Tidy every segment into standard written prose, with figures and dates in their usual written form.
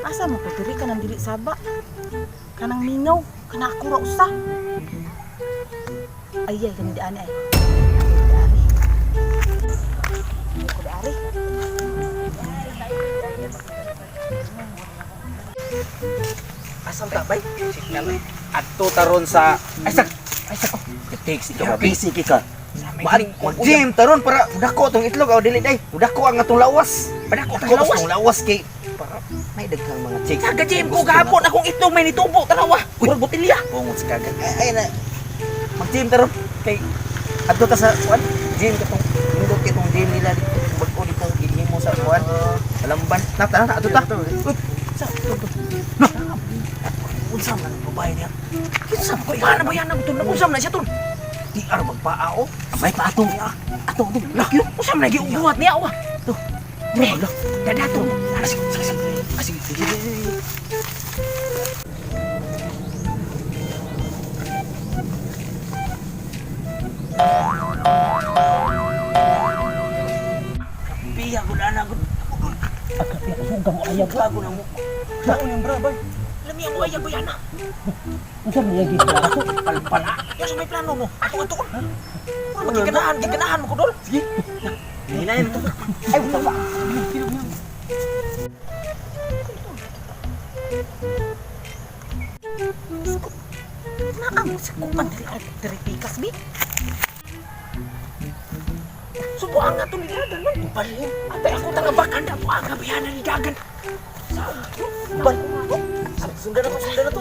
asa mo ko diri ka nang dili saba. Kanang mingaw, kana ako ra usa. Ay kami daan ay. Ko dari. Asam tak bay? Adto taron sa oh. Takes ito busy ka. Mag-gym taron para dako tong itlog o dili day. Dako ang atong lawas. Dako tong lawas kay para may daghang mga chicks. Taga-gym ko gahapon akong itlog may nitubo tanawa. Puro botilya. Bungot sa kagat. Ay na. Mag-gym taron kay adto ta sa kuan. Gym katong indot kitong gym nila dito. Bago dito gihimo sa kuan. Alamban. Na adto ta. Sa unsa man ang babae niya? Kinsa ba yan? Ba yan ang tun? Unsa man siya tun? Di ara magpaao. May paatong niya. Atong tun. Lakyo. Unsa man lagi ubuhat niya wa? To. Bro, dadato. Sige. Biya gud ana gud. Akapi ako mo ayag bago na mo. Sao yung brabay? Lami ang waya ba yan na? Unsa man lagi ako? Palpala. Yan sa may plano mo. Ako ito. Magiganahan mo ko dol. Sige. Hinayin ito. Ay, wala ba? Naamo si kuman diri pikas bi. Subuan nga ito ni Dagan man. Balin. Atay ako tangabakan na po ang kabihanan ni Dagan. Sundan na to.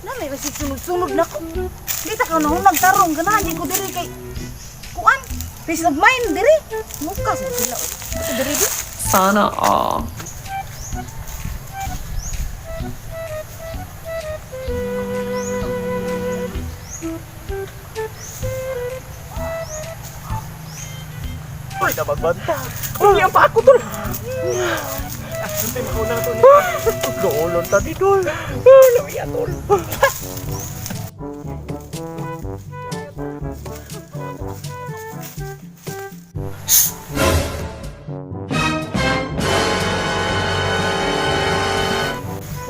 Namay ba sunod-sunod na ko. Di ta ka na nagtarong ganahan di ko diri kay kuan. Peace of mind diri. Mukas mo sila. Ito diri di. Sana all. Ay, nabagbanta. Uy, ang pa ako tol. Sunday mauna to ni. Doolon ta di dol. Lami tol.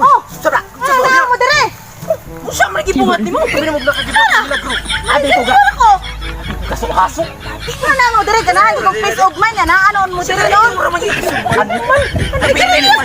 Oh, Sara. na mo diri. Usa man lagi buhat nimo. Kami na maglakas nila bro. Abi ko ga. Kasok-hasok. Ikaw na mo diri ganahan di ko peace of mind na anon mo diri no. Ano man? Bitin mo.